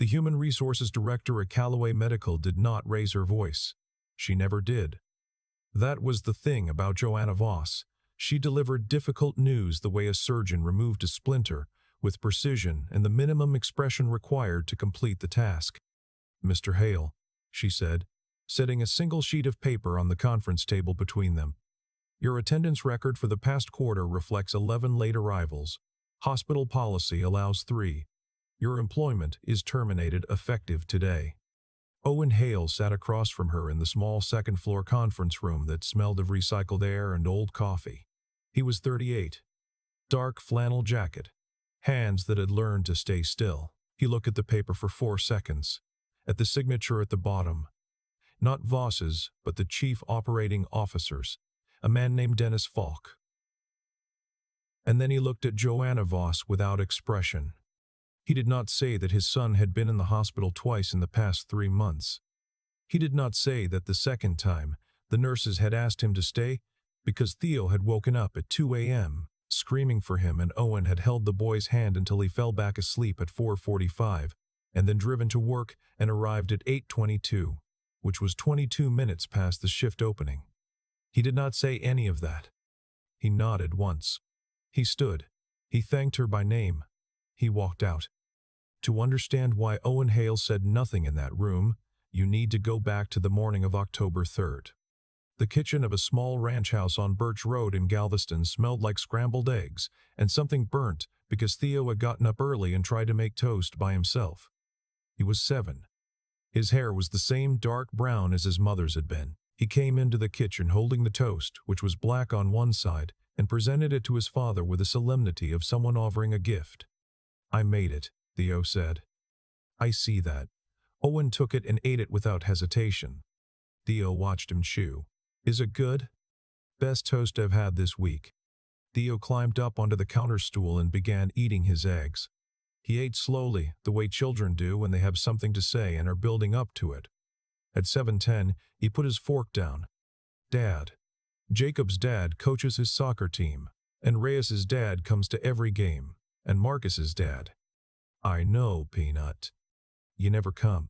The human resources director at Callaway Medical did not raise her voice. She never did. That was the thing about Joanna Voss. She delivered difficult news the way a surgeon removed a splinter, with precision and the minimum expression required to complete the task. "Mr. Hale," she said, setting a single sheet of paper on the conference table between them. "Your attendance record for the past quarter reflects 11 late arrivals. Hospital policy allows 3. Your employment is terminated effective today." Owen Hale sat across from her in the small second-floor conference room that smelled of recycled air and old coffee. He was 38. Dark flannel jacket. Hands that had learned to stay still. He looked at the paper for 4 seconds. At the signature at the bottom. Not Voss's, but the chief operating officer's. A man named Dennis Falk. And then he looked at Joanna Voss without expression. He did not say that his son had been in the hospital twice in the past 3 months. He did not say that the second time, the nurses had asked him to stay because Theo had woken up at 2 a.m., screaming for him, and Owen had held the boy's hand until he fell back asleep at 4:45, and then driven to work and arrived at 8:22, which was 22 minutes past the shift opening. He did not say any of that. He nodded once. He stood. He thanked her by name. He walked out. To understand why Owen Hale said nothing in that room, you need to go back to the morning of October 3rd. The kitchen of a small ranch house on Birch Road in Galveston smelled like scrambled eggs, and something burnt because Theo had gotten up early and tried to make toast by himself. He was 7. His hair was the same dark brown as his mother's had been. He came into the kitchen holding the toast, which was black on one side, and presented it to his father with the solemnity of someone offering a gift. "I made it," Theo said. "I see that." Owen took it and ate it without hesitation. Theo watched him chew. "Is it good?" "Best toast I've had this week." Theo climbed up onto the counter stool and began eating his eggs. He ate slowly, the way children do when they have something to say and are building up to it. At 7:10, he put his fork down. "Dad." Jacob's dad coaches his soccer team, and Reyes's dad comes to every game, and Marcus's dad. "I know, Peanut. You never come."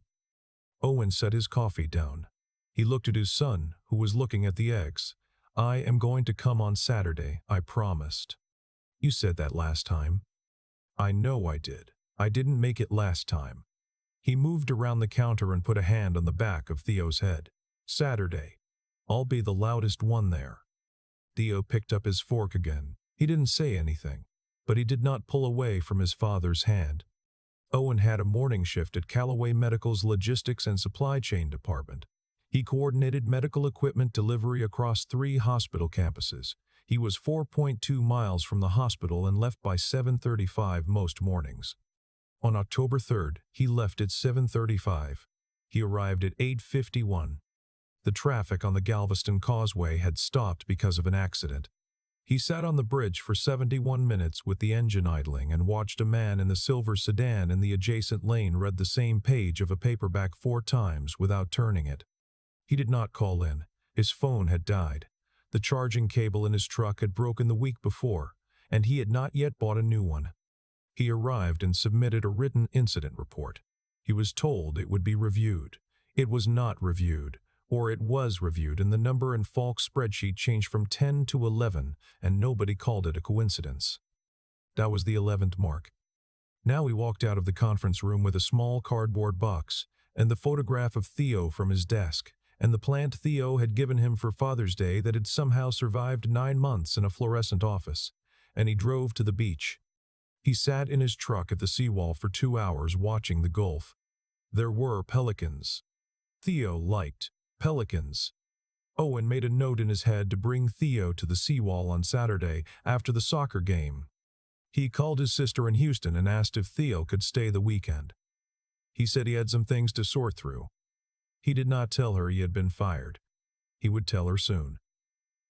Owen set his coffee down. He looked at his son, who was looking at the eggs. "I am going to come on Saturday, I promised." "You said that last time." "I know I did. I didn't make it last time." He moved around the counter and put a hand on the back of Theo's head. "Saturday. I'll be the loudest one there." Theo picked up his fork again. He didn't say anything, but he did not pull away from his father's hand. Owen had a morning shift at Callaway Medical's logistics and supply chain department. He coordinated medical equipment delivery across 3 hospital campuses. He was 4.2 miles from the hospital and left by 7:35 most mornings. On October 3rd, he left at 7:35. He arrived at 8:51. The traffic on the Galveston Causeway had stopped because of an accident. He sat on the bridge for 71 minutes with the engine idling and watched a man in the silver sedan in the adjacent lane read the same page of a paperback 4 times without turning it. He did not call in. His phone had died. The charging cable in his truck had broken the week before, and he had not yet bought a new one. He arrived and submitted a written incident report. He was told it would be reviewed. It was not reviewed, or it was reviewed, and the number in Falk's spreadsheet changed from 10 to 11, and nobody called it a coincidence. That was the 11th mark. Now he walked out of the conference room with a small cardboard box, and the photograph of Theo from his desk, and the plant Theo had given him for Father's Day that had somehow survived 9 months in a fluorescent office, and he drove to the beach. He sat in his truck at the seawall for 2 hours watching the Gulf. There were pelicans. Theo liked pelicans. Owen made a note in his head to bring Theo to the seawall on Saturday after the soccer game. He called his sister in Houston and asked if Theo could stay the weekend. He said he had some things to sort through. He did not tell her he had been fired. He would tell her soon.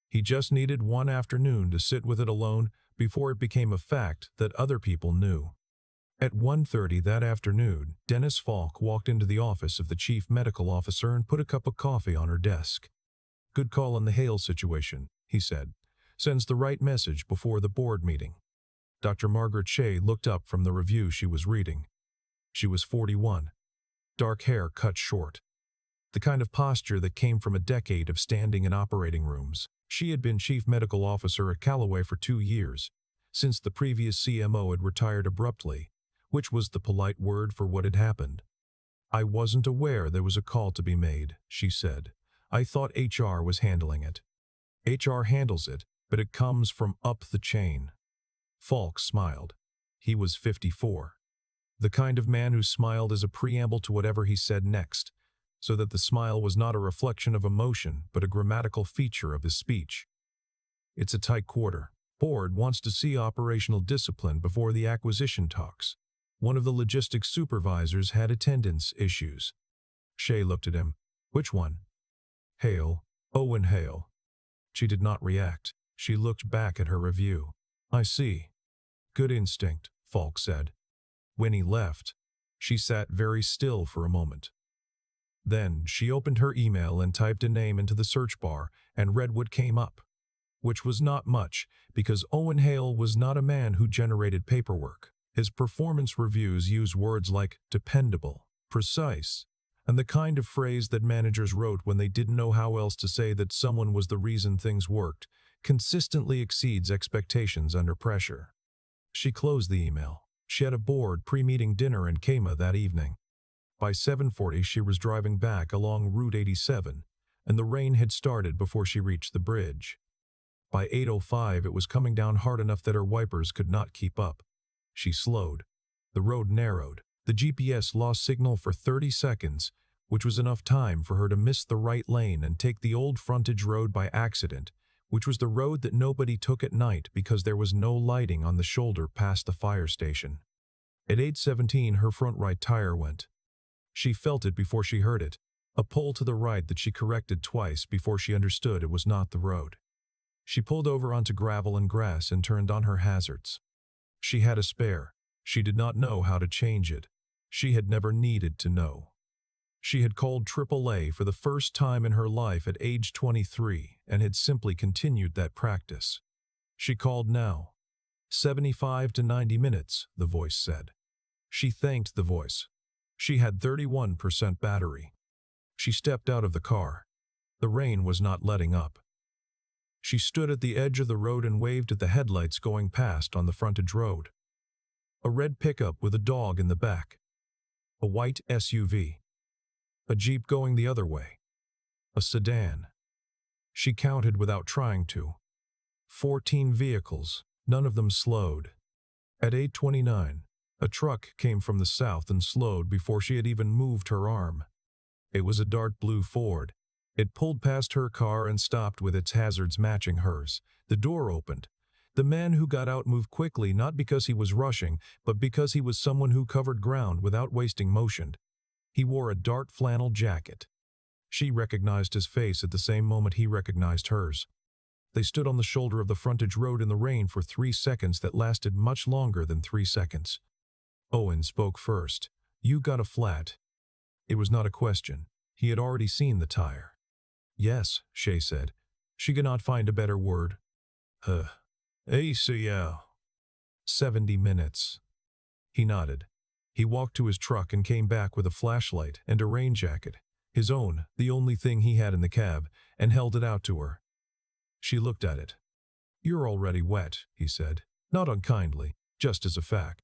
He just needed one afternoon to sit with it alone before it became a fact that other people knew. At 1:30 that afternoon, Dennis Falk walked into the office of the chief medical officer and put a cup of coffee on her desk. "Good call on the Hale situation," he said. "Sends the right message before the board meeting." Dr. Margaret Shea looked up from the review she was reading. She was 41. Dark hair cut short. The kind of posture that came from a decade of standing in operating rooms. She had been chief medical officer at Callaway for 2 years, since the previous CMO had retired abruptly, which was the polite word for what had happened. "I wasn't aware there was a call to be made," she said. "I thought HR was handling it." "HR handles it, but it comes from up the chain." Falk smiled. He was 54. The kind of man who smiled as a preamble to whatever he said next, so that the smile was not a reflection of emotion but a grammatical feature of his speech. "It's a tight quarter. Board wants to see operational discipline before the acquisition talks. One of the logistics supervisors had attendance issues." Shay looked at him. "Which one?" "Hale. Owen Hale." She did not react. She looked back at her review. "I see. Good instinct," Falk said. When he left, she sat very still for a moment. Then she opened her email and typed a name into the search bar and read what came up, which was not much because Owen Hale was not a man who generated paperwork. His performance reviews use words like dependable, precise, and the kind of phrase that managers wrote when they didn't know how else to say that someone was the reason things worked, consistently exceeds expectations under pressure. She closed the email. She had a board pre-meeting dinner in Kama that evening. By 7:40 she was driving back along Route 87, and the rain had started before she reached the bridge. By 8:05 it was coming down hard enough that her wipers could not keep up. She slowed. The road narrowed. The GPS lost signal for 30 seconds, which was enough time for her to miss the right lane and take the old frontage road by accident, which was the road that nobody took at night because there was no lighting on the shoulder past the fire station. At 8:17 her front right tire went. She felt it before she heard it, a pull to the right that she corrected twice before she understood it was not the road. She pulled over onto gravel and grass and turned on her hazards. She had a spare. She did not know how to change it. She had never needed to know. She had called AAA for the first time in her life at age 23 and had simply continued that practice. She called now. 75 to 90 minutes, the voice said. She thanked the voice. She had 31% battery. She stepped out of the car. The rain was not letting up. She stood at the edge of the road and waved at the headlights going past on the frontage road. A red pickup with a dog in the back. A white SUV. A Jeep going the other way. A sedan. She counted without trying to. 14 vehicles, none of them slowed. At 8:29, a truck came from the south and slowed before she had even moved her arm. It was a dark blue Ford. It pulled past her car and stopped with its hazards matching hers. The door opened. The man who got out moved quickly, not because he was rushing, but because he was someone who covered ground without wasting motion. He wore a dark flannel jacket. She recognized his face at the same moment he recognized hers. They stood on the shoulder of the frontage road in the rain for 3 seconds that lasted much longer than 3 seconds. Owen spoke first. "You got a flat." It was not a question. He had already seen the tire. "Yes," Shay said. She could not find a better word. ACL. 70 minutes. He nodded. He walked to his truck and came back with a flashlight and a rain jacket, his own, the only thing he had in the cab, and held it out to her. She looked at it. "You're already wet," he said, not unkindly, just as a fact.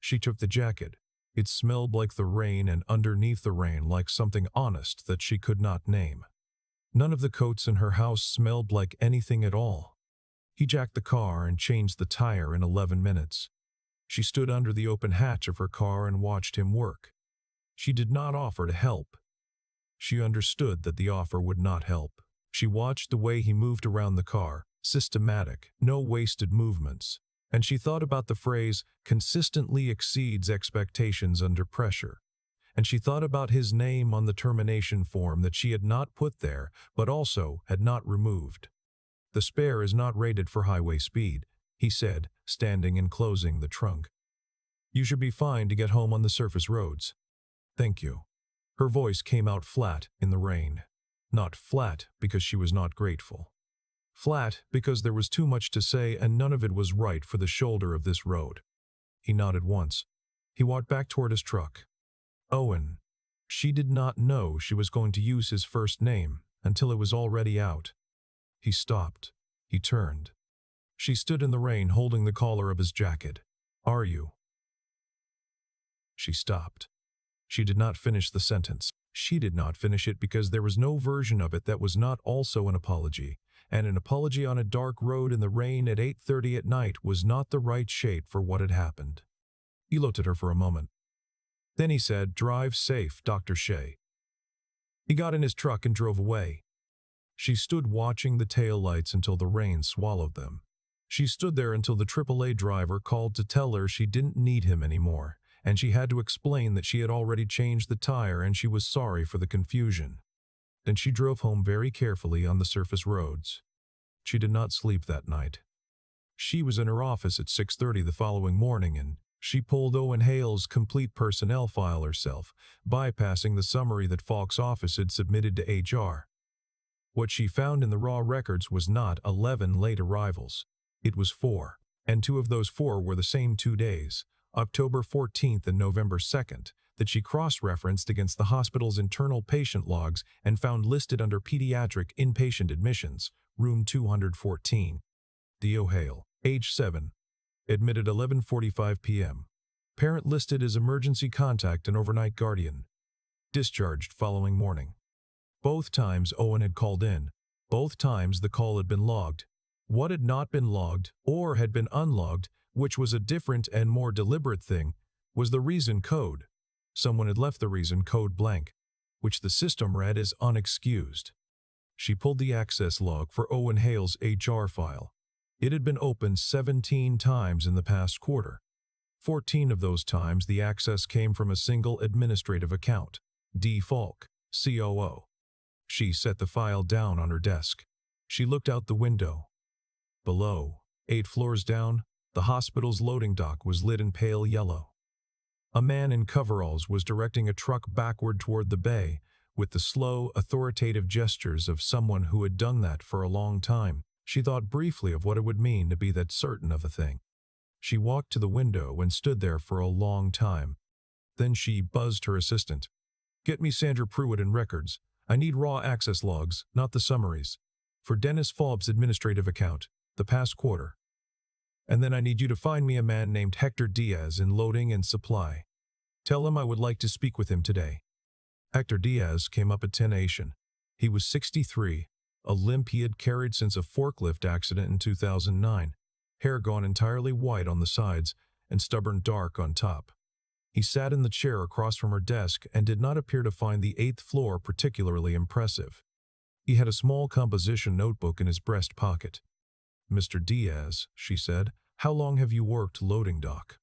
She took the jacket. It smelled like the rain and underneath the rain like something honest that she could not name. None of the coats in her house smelled like anything at all. He jacked the car and changed the tire in 11 minutes. She stood under the open hatch of her car and watched him work. She did not offer to help. She understood that the offer would not help. She watched the way he moved around the car, systematic, no wasted movements, and she thought about the phrase, consistently exceeds expectations under pressure. And she thought about his name on the termination form that she had not put there, but also had not removed. "The spare is not rated for highway speed," he said, standing and closing the trunk. "You should be fine to get home on the surface roads." "Thank you." Her voice came out flat in the rain. Not flat because she was not grateful. Flat because there was too much to say and none of it was right for the shoulder of this road. He nodded once. He walked back toward his truck. Owen. She did not know she was going to use his first name until it was already out. He stopped. He turned. She stood in the rain holding the collar of his jacket. Are you? She stopped. She did not finish the sentence. She did not finish it because there was no version of it that was not also an apology, and an apology on a dark road in the rain at 8:30 at night was not the right shape for what had happened. He looked at her for a moment. Then he said, "Drive safe, Dr. Shea." He got in his truck and drove away. She stood watching the taillights until the rain swallowed them. She stood there until the AAA driver called to tell her she didn't need him anymore, and she had to explain that she had already changed the tire and she was sorry for the confusion. Then she drove home very carefully on the surface roads. She did not sleep that night. She was in her office at 6:30 the following morning and she pulled Owen Hale's complete personnel file herself, bypassing the summary that Falk's office had submitted to HR. What she found in the raw records was not 11 late arrivals. It was 4, and 2 of those 4 were the same 2 days, October 14th and November 2nd, that she cross-referenced against the hospital's internal patient logs and found listed under pediatric inpatient admissions, room 214. Dio Hale, age 7, admitted 11:45 p.m. Parent listed as emergency contact and overnight guardian. Discharged following morning. Both times Owen had called in. Both times the call had been logged. What had not been logged, or had been unlogged, which was a different and more deliberate thing, was the reason code. Someone had left the reason code blank, which the system read as unexcused. She pulled the access log for Owen Hale's HR file. It had been opened 17 times in the past quarter. 14 of those times the access came from a single administrative account, D. Falk, COO. She set the file down on her desk. She looked out the window. Below, 8 floors down, the hospital's loading dock was lit in pale yellow. A man in coveralls was directing a truck backward toward the bay, with the slow, authoritative gestures of someone who had done that for a long time. She thought briefly of what it would mean to be that certain of a thing. She walked to the window and stood there for a long time. Then she buzzed her assistant. "Get me Sandra Pruitt in records. I need raw access logs, not the summaries. For Dennis Fobbs' administrative account, the past quarter. And then I need you to find me a man named Hector Diaz in loading and supply. Tell him I would like to speak with him today." Hector Diaz came up at 10 Asian. He was 63, a limp he had carried since a forklift accident in 2009, hair gone entirely white on the sides and stubborn dark on top. He sat in the chair across from her desk and did not appear to find the 8th floor particularly impressive. He had a small composition notebook in his breast pocket. "Mr. Diaz," she said, "how long have you worked loading dock?"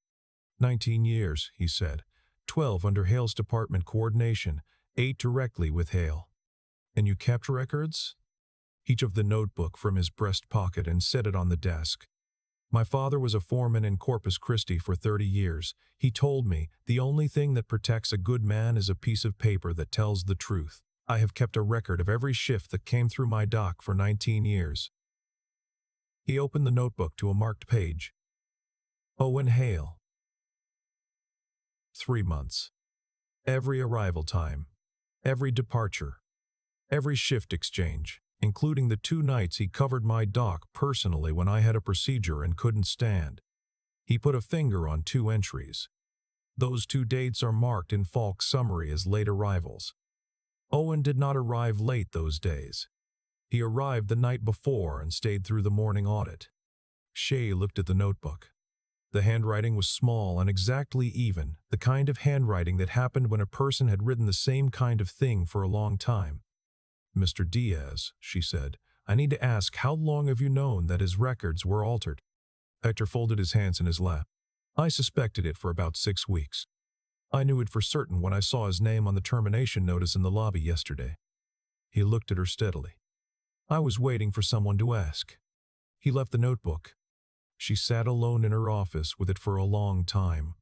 19 years, he said. 12 under Hale's department coordination, 8 directly with Hale. "And you kept records?" He took the notebook from his breast pocket and set it on the desk. "My father was a foreman in Corpus Christi for 30 years. He told me, the only thing that protects a good man is a piece of paper that tells the truth. I have kept a record of every shift that came through my dock for 19 years. He opened the notebook to a marked page. Owen Hale. 3 months. Every arrival time. Every departure. Every shift exchange, including the 2 nights he covered my dock personally when I had a procedure and couldn't stand. He put a finger on 2 entries. Those 2 dates are marked in Falk's summary as late arrivals. Owen did not arrive late those days. He arrived the night before and stayed through the morning audit." Shay looked at the notebook. The handwriting was small and exactly even, the kind of handwriting that happened when a person had written the same kind of thing for a long time. "Mr. Diaz," she said, "I need to ask, how long have you known that his records were altered?" Hector folded his hands in his lap. "I suspected it for about 6 weeks. I knew it for certain when I saw his name on the termination notice in the lobby yesterday." He looked at her steadily. "I was waiting for someone to ask." He left the notebook. She sat alone in her office with it for a long time.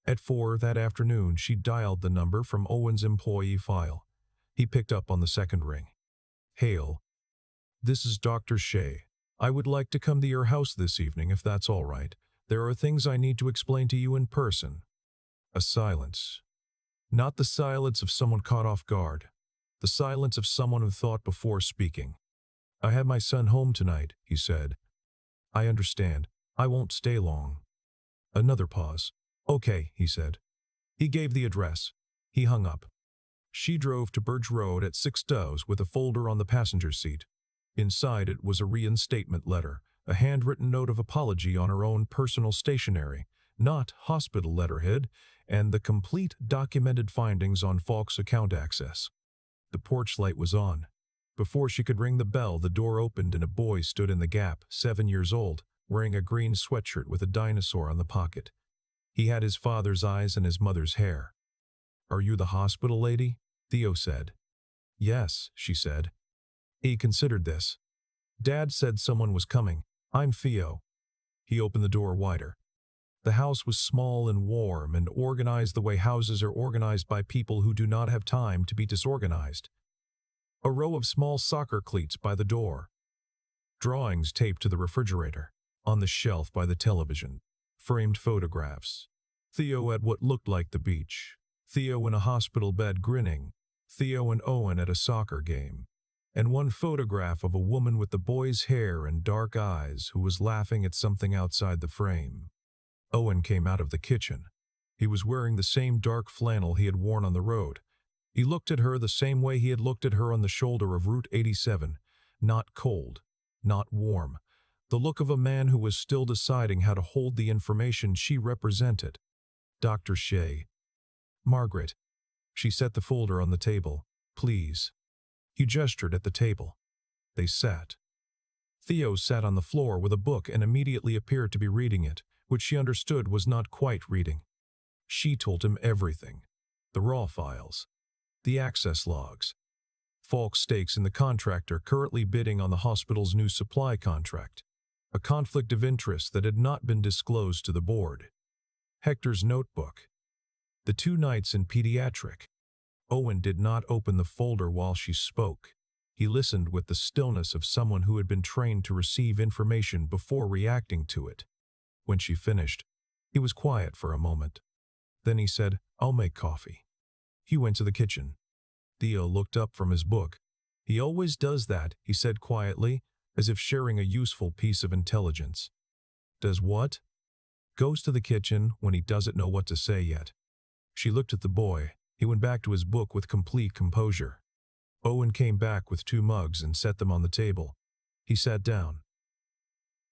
At 4 that afternoon, she dialed the number from Owen's employee file. He picked up on the second ring. "Hale, this is Dr. Shea. I would like to come to your house this evening if that's all right. There are things I need to explain to you in person." A silence. Not the silence of someone caught off guard. The silence of someone who thought before speaking. "I have my son home tonight," he said. "I understand. I won't stay long." Another pause. "Okay," he said. He gave the address. He hung up. She drove to Burge Road at 6 Doves with a folder on the passenger seat. Inside it was a reinstatement letter, a handwritten note of apology on her own personal stationery, not hospital letterhead, and the complete documented findings on Falk's account access. The porch light was on. Before she could ring the bell, the door opened and a boy stood in the gap, 7 years old, wearing a green sweatshirt with a dinosaur on the pocket. He had his father's eyes and his mother's hair. "Are you the hospital lady?" Theo said. "Yes," she said. He considered this. "Dad said someone was coming. I'm Theo." He opened the door wider. The house was small and warm and organized the way houses are organized by people who do not have time to be disorganized. A row of small soccer cleats by the door. Drawings taped to the refrigerator. On the shelf by the television. Framed photographs. Theo at what looked like the beach. Theo in a hospital bed grinning. Theo and Owen at a soccer game. And one photograph of a woman with the boy's hair and dark eyes who was laughing at something outside the frame. Owen came out of the kitchen. He was wearing the same dark flannel he had worn on the road. He looked at her the same way he had looked at her on the shoulder of Route 87. Not cold. Not warm. The look of a man who was still deciding how to hold the information she represented. "Dr. Shea." "Margaret." She set the folder on the table. "Please." He gestured at the table. They sat. Theo sat on the floor with a book and immediately appeared to be reading it, which she understood was not quite reading. She told him everything. The raw files. The access logs. Falk's stakes in the contractor currently bidding on the hospital's new supply contract. A conflict of interest that had not been disclosed to the board. Hector's notebook. The 2 nights in pediatric. Owen did not open the folder while she spoke. He listened with the stillness of someone who had been trained to receive information before reacting to it. When she finished, he was quiet for a moment. Then he said, "I'll make coffee." He went to the kitchen. Theo looked up from his book. "He always does that," he said quietly, as if sharing a useful piece of intelligence. "Does what?" "Goes to the kitchen when he doesn't know what to say yet." She looked at the boy. He went back to his book with complete composure. Owen came back with 2 mugs and set them on the table. He sat down.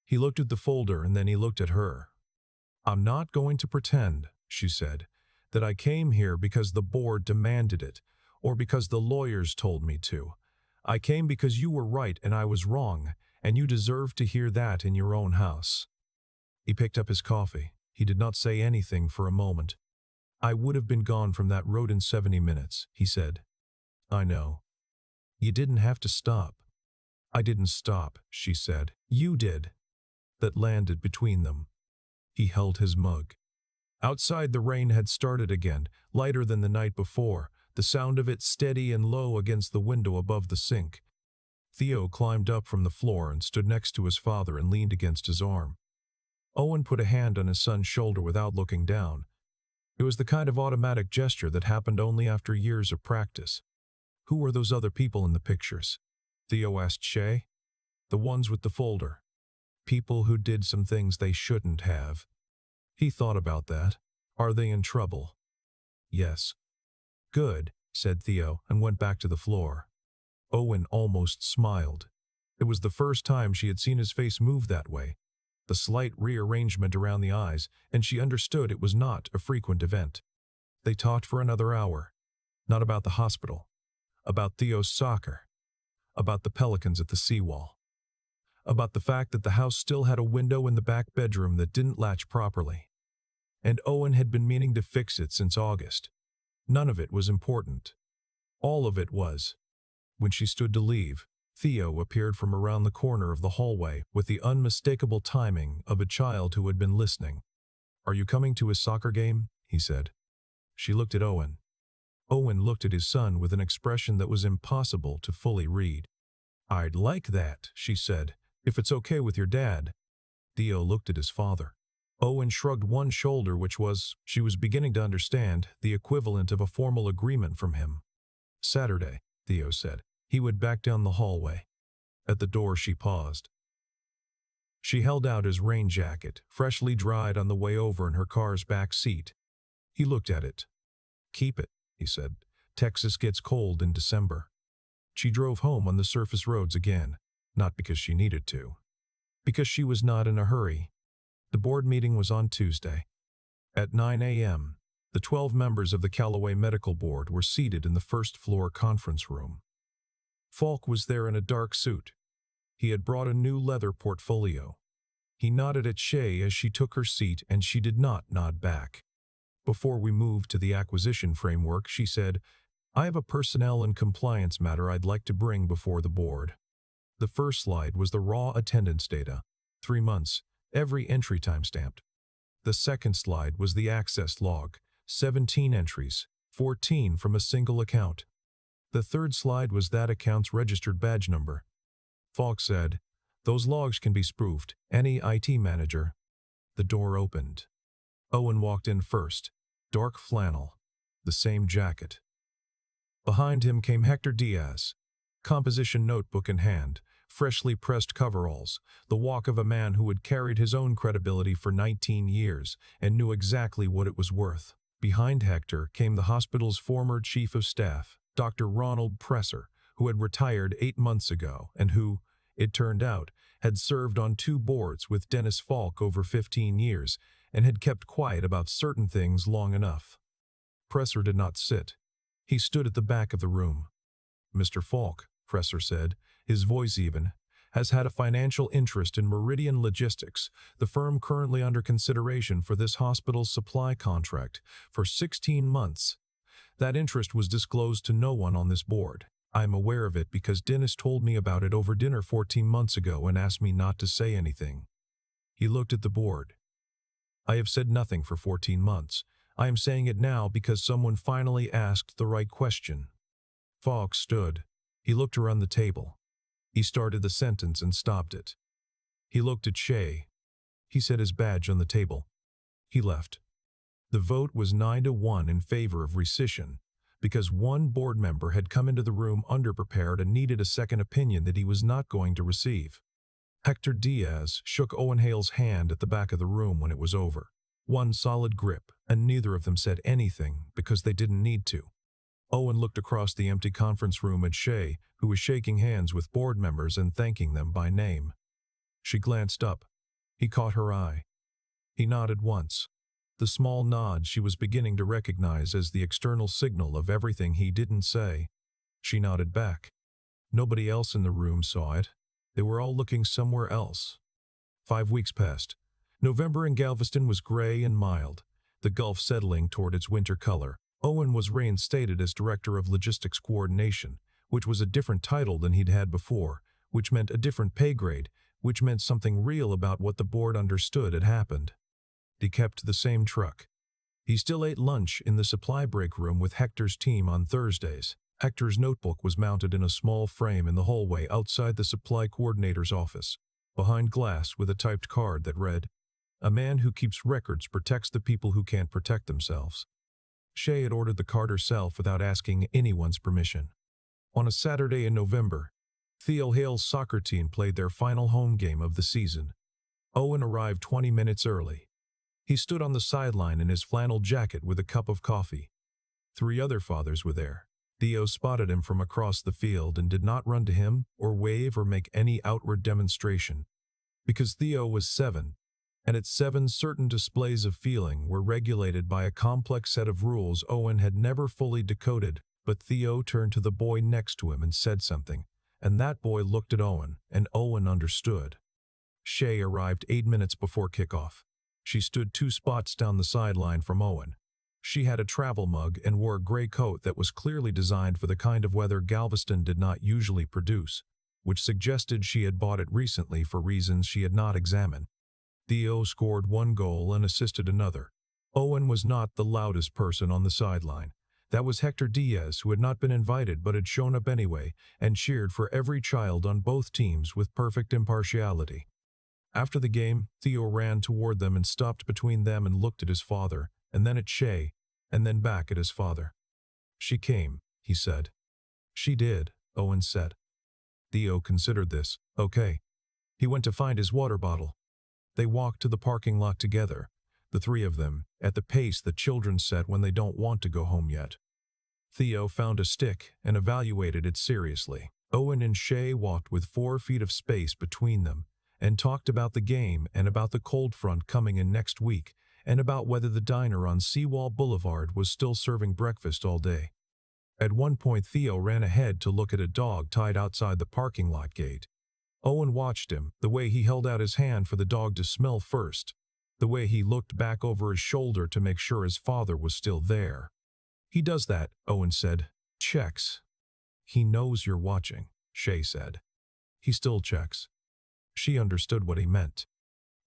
He looked at the folder and then he looked at her. "I'm not going to pretend," she said, "that I came here because the board demanded it, or because the lawyers told me to. I came because you were right and I was wrong, and you deserve to hear that in your own house." He picked up his coffee. He did not say anything for a moment. "I would have been gone from that road in 70 minutes, he said. "I know." "You didn't have to stop." "I didn't stop," she said. "You did." That landed between them. He held his mug. Outside the rain had started again, lighter than the night before, the sound of it steady and low against the window above the sink. Theo climbed up from the floor and stood next to his father and leaned against his arm. Owen put a hand on his son's shoulder without looking down. It was the kind of automatic gesture that happened only after years of practice. "Who were those other people in the pictures?" Theo asked Shea. "The ones with the folder. People who did some things they shouldn't have." He thought about that. "Are they in trouble?" "Yes." "Good," said Theo, and went back to the floor. Owen almost smiled. It was the first time she had seen his face move that way. The slight rearrangement around the eyes, and she understood it was not a frequent event. They talked for another hour. Not about the hospital. About Theo's soccer. About the pelicans at the seawall. About the fact that the house still had a window in the back bedroom that didn't latch properly. And Owen had been meaning to fix it since August. None of it was important. All of it was. When she stood to leave, Theo appeared from around the corner of the hallway with the unmistakable timing of a child who had been listening. "Are you coming to his soccer game?" he said. She looked at Owen. Owen looked at his son with an expression that was impossible to fully read. "I'd like that," she said, "if it's okay with your dad." Theo looked at his father. Owen shrugged one shoulder, which was, she was beginning to understand, the equivalent of a formal agreement from him. Saturday, Theo said. He would back down the hallway. At the door she paused. She held out his rain jacket, freshly dried on the way over in her car's back seat. He looked at it. "Keep it," he said. "Texas gets cold in December." She drove home on the surface roads again, not because she needed to. Because she was not in a hurry. The board meeting was on Tuesday. At 9 a.m., the 12 members of the Callaway Medical Board were seated in the first-floor conference room. Falk was there in a dark suit. He had brought a new leather portfolio. He nodded at Shay as she took her seat, and she did not nod back. "Before we move to the acquisition framework," she said, "I have a personnel and compliance matter I'd like to bring before the board." The first slide was the raw attendance data. 3 months, every entry timestamped. The second slide was the access log. 17 entries, 14 from a single account. The third slide was that account's registered badge number. Falk said, "Those logs can be spoofed. Any IT manager." The door opened. Owen walked in first. Dark flannel. The same jacket. Behind him came Hector Diaz. Composition notebook in hand. Freshly pressed coveralls. The walk of a man who had carried his own credibility for 19 years and knew exactly what it was worth. Behind Hector came the hospital's former chief of staff, Dr. Ronald Presser, who had retired 8 months ago and who, it turned out, had served on 2 boards with Dennis Falk over 15 years and had kept quiet about certain things long enough. Presser did not sit. He stood at the back of the room. "Mr. Falk," Presser said, his voice even, "has had a financial interest in Meridian Logistics, the firm currently under consideration for this hospital's supply contract, for 16 months. That interest was disclosed to no one on this board. I am aware of it because Dennis told me about it over dinner 14 months ago and asked me not to say anything." He looked at the board. "I have said nothing for 14 months. I am saying it now because someone finally asked the right question." Falk stood. He looked around the table. He started the sentence and stopped it. He looked at Shay. He set his badge on the table. He left. The vote was 9-1 in favor of rescission, because one board member had come into the room underprepared and needed a second opinion that he was not going to receive. Hector Diaz shook Owen Hale's hand at the back of the room when it was over. One solid grip, and neither of them said anything because they didn't need to. Owen looked across the empty conference room at Shay, who was shaking hands with board members and thanking them by name. She glanced up. He caught her eye. He nodded once. The small nod she was beginning to recognize as the external signal of everything he didn't say. She nodded back. Nobody else in the room saw it. They were all looking somewhere else. 5 weeks passed. November in Galveston was gray and mild, the Gulf settling toward its winter color. Owen was reinstated as Director of Logistics Coordination, which was a different title than he'd had before, which meant a different pay grade, which meant something real about what the board understood had happened. He kept the same truck. He still ate lunch in the supply break room with Hector's team on Thursdays. Hector's notebook was mounted in a small frame in the hallway outside the supply coordinator's office, behind glass with a typed card that read, "A man who keeps records protects the people who can't protect themselves." Shay had ordered the card herself without asking anyone's permission. On a Saturday in November, Theo Hale's soccer team played their final home game of the season. Owen arrived 20 minutes early. He stood on the sideline in his flannel jacket with a cup of coffee. 3 other fathers were there. Theo spotted him from across the field and did not run to him or wave or make any outward demonstration. Because Theo was 7, and at 7 certain displays of feeling were regulated by a complex set of rules Owen had never fully decoded, but Theo turned to the boy next to him and said something, and that boy looked at Owen, and Owen understood. Shay arrived 8 minutes before kickoff. She stood 2 spots down the sideline from Owen. She had a travel mug and wore a gray coat that was clearly designed for the kind of weather Galveston did not usually produce, which suggested she had bought it recently for reasons she had not examined. Theo scored 1 goal and assisted another. Owen was not the loudest person on the sideline. That was Hector Diaz, who had not been invited but had shown up anyway and cheered for every child on both teams with perfect impartiality. After the game, Theo ran toward them and stopped between them and looked at his father, and then at Shay, and then back at his father. "She came," he said. "She did," Owen said. Theo considered this. Okay. He went to find his water bottle. They walked to the parking lot together, the three of them, at the pace that children set when they don't want to go home yet. Theo found a stick and evaluated it seriously. Owen and Shay walked with 4 feet of space between them and talked about the game and about the cold front coming in next week and about whether the diner on Seawall Boulevard was still serving breakfast all day. At one point, Theo ran ahead to look at a dog tied outside the parking lot gate. Owen watched him, the way he held out his hand for the dog to smell first, the way he looked back over his shoulder to make sure his father was still there. "He does that," Owen said. "Checks." "He knows you're watching," Shay said. "He still checks." She understood what he meant.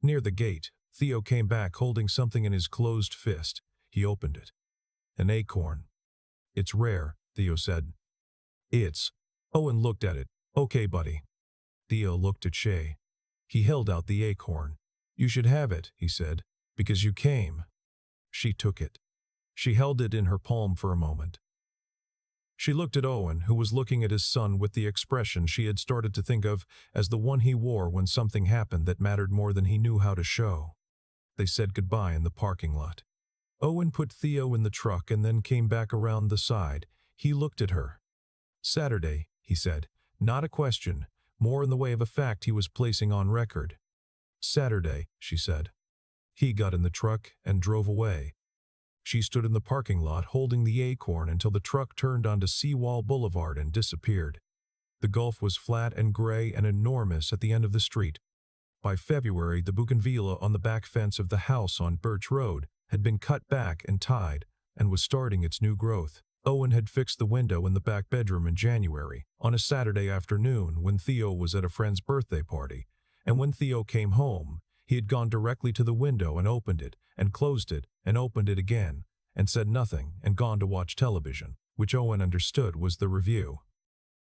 Near the gate, Theo came back holding something in his closed fist. He opened it. "An acorn." "It's rare," Theo said. Owen looked at it. "Okay, buddy." Theo looked at Shay. He held out the acorn. "You should have it," he said, "because you came." She took it. She held it in her palm for a moment. She looked at Owen, who was looking at his son with the expression she had started to think of as the one he wore when something happened that mattered more than he knew how to show. They said goodbye in the parking lot. Owen put Theo in the truck and then came back around the side. He looked at her. "Saturday," he said. Not a question, more in the way of a fact he was placing on record. "Saturday," she said. He got in the truck and drove away. She stood in the parking lot holding the acorn until the truck turned onto Seawall Boulevard and disappeared. The Gulf was flat and gray and enormous at the end of the street. By February, the bougainvillea on the back fence of the house on Birch Road had been cut back and tied and was starting its new growth. Owen had fixed the window in the back bedroom in January, on a Saturday afternoon when Theo was at a friend's birthday party, and when Theo came home, he had gone directly to the window and opened it, and closed it, and opened it again, and said nothing, and gone to watch television, which Owen understood was the review.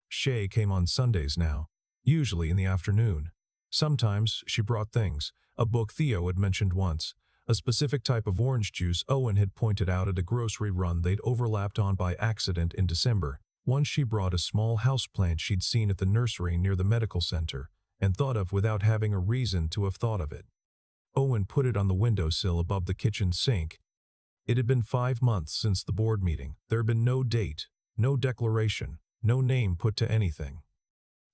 Shay came on Sundays now, usually in the afternoon. Sometimes she brought things, a book Theo had mentioned once, a specific type of orange juice Owen had pointed out at a grocery run they'd overlapped on by accident in December. Once she brought a small houseplant she'd seen at the nursery near the medical center, and thought of without having a reason to have thought of it. Owen put it on the windowsill above the kitchen sink. It had been 5 months since the board meeting. There had been no date, no declaration, no name put to anything.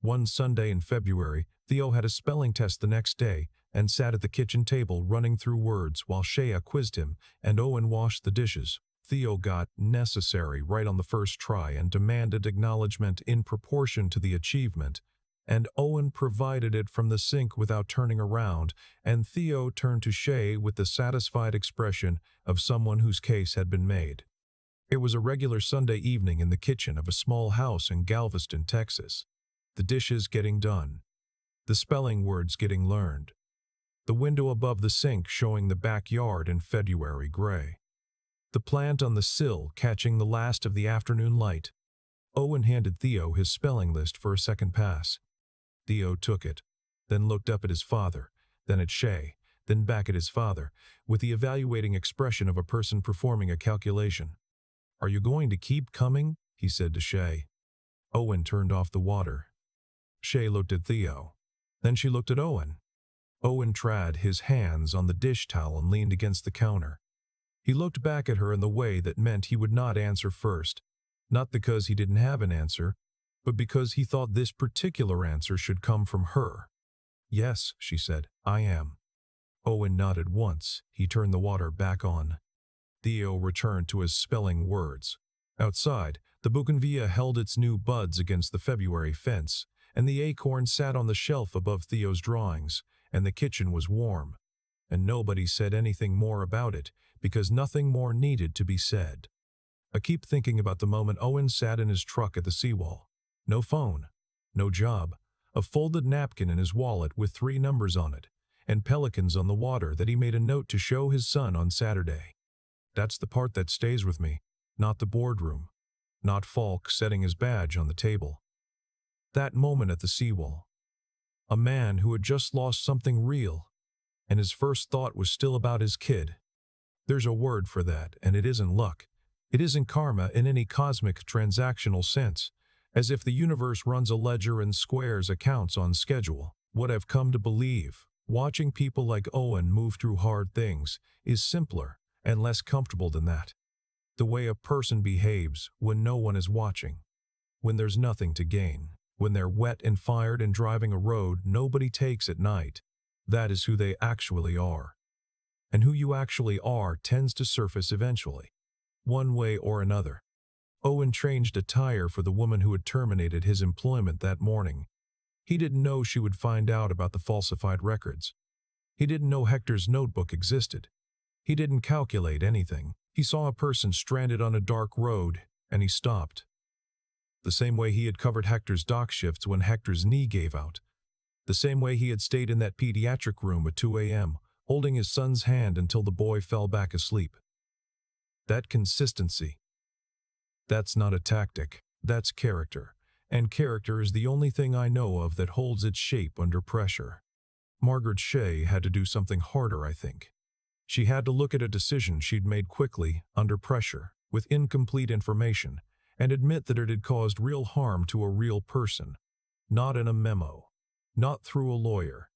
One Sunday in February, Theo had a spelling test the next day and sat at the kitchen table running through words while Shea quizzed him and Owen washed the dishes. Theo got necessary right on the first try and demanded acknowledgement in proportion to the achievement, and Owen provided it from the sink without turning around, and Theo turned to Shea with the satisfied expression of someone whose case had been made. It was a regular Sunday evening in the kitchen of a small house in Galveston, Texas. The dishes getting done. The spelling words getting learned. The window above the sink showing the backyard in February gray. The plant on the sill catching the last of the afternoon light. Owen handed Theo his spelling list for a second pass. Theo took it, then looked up at his father, then at Shea, then back at his father, with the evaluating expression of a person performing a calculation. "Are you going to keep coming?" he said to Shea. Owen turned off the water. Shea looked at Theo. Then she looked at Owen. Owen trod his hands on the dish towel and leaned against the counter. He looked back at her in the way that meant he would not answer first, not because he didn't have an answer, but because he thought this particular answer should come from her. "Yes," she said, "I am." Owen nodded once. He turned the water back on. Theo returned to his spelling words. Outside, the bougainvillea held its new buds against the February fence, and the acorn sat on the shelf above Theo's drawings, and the kitchen was warm. And nobody said anything more about it, because nothing more needed to be said. I keep thinking about the moment Owen sat in his truck at the seawall. No phone, no job, a folded napkin in his wallet with 3 numbers on it, and pelicans on the water that he made a note to show his son on Saturday. That's the part that stays with me, not the boardroom, not Falk setting his badge on the table. That moment at the seawall. A man who had just lost something real, and his first thought was still about his kid. There's a word for that, and it isn't luck. It isn't karma in any cosmic transactional sense, as if the universe runs a ledger and squares accounts on schedule. What I've come to believe, watching people like Owen move through hard things, is simpler and less comfortable than that. The way a person behaves when no one is watching, when there's nothing to gain, when they're wet and fired and driving a road nobody takes at night, that is who they actually are. And who you actually are tends to surface eventually, one way or another. Owen changed a tire for the woman who had terminated his employment that morning. He didn't know she would find out about the falsified records. He didn't know Hector's notebook existed. He didn't calculate anything. He saw a person stranded on a dark road, and he stopped. The same way he had covered Hector's dock shifts when Hector's knee gave out. The same way he had stayed in that pediatric room at 2 a.m., holding his son's hand until the boy fell back asleep. That consistency. That's not a tactic, that's character. And character is the only thing I know of that holds its shape under pressure. Margaret Shea had to do something harder, I think. She had to look at a decision she'd made quickly, under pressure, with incomplete information, and admit that it had caused real harm to a real person. Not in a memo. Not through a lawyer.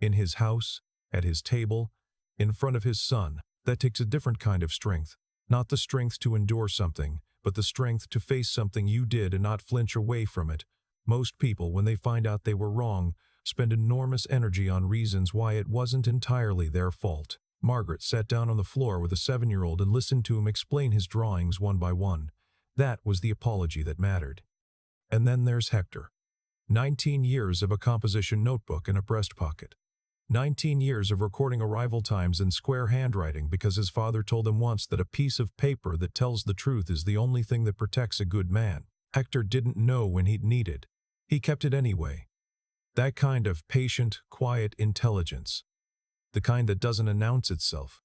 In his house, at his table, in front of his son. That takes a different kind of strength. Not the strength to endure something, but the strength to face something you did and not flinch away from it. Most people, when they find out they were wrong, spend enormous energy on reasons why it wasn't entirely their fault. Margaret sat down on the floor with a 7-year-old and listened to him explain his drawings one by one. That was the apology that mattered. And then there's Hector. 19 years of a composition notebook in a breast pocket. 19 years of recording arrival times in square handwriting because his father told him once that a piece of paper that tells the truth is the only thing that protects a good man. Hector didn't know when he'd need it. He kept it anyway. That kind of patient, quiet intelligence. The kind that doesn't announce itself.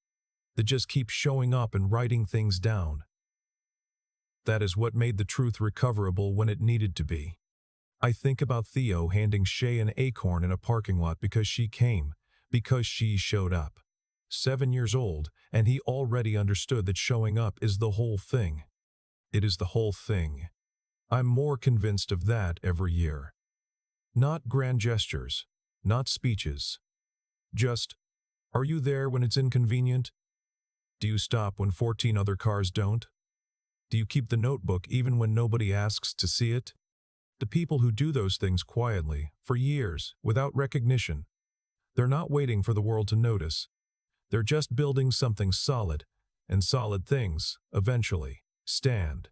That just keeps showing up and writing things down. That is what made the truth recoverable when it needed to be. I think about Theo handing Shay an acorn in a parking lot because she came, because she showed up. 7 years old, and he already understood that showing up is the whole thing. It is the whole thing. I'm more convinced of that every year. Not grand gestures, not speeches. Just, are you there when it's inconvenient? Do you stop when 14 other cars don't? Do you keep the notebook even when nobody asks to see it? The people who do those things quietly, for years, without recognition, they're not waiting for the world to notice. They're just building something solid, and solid things, eventually, stand.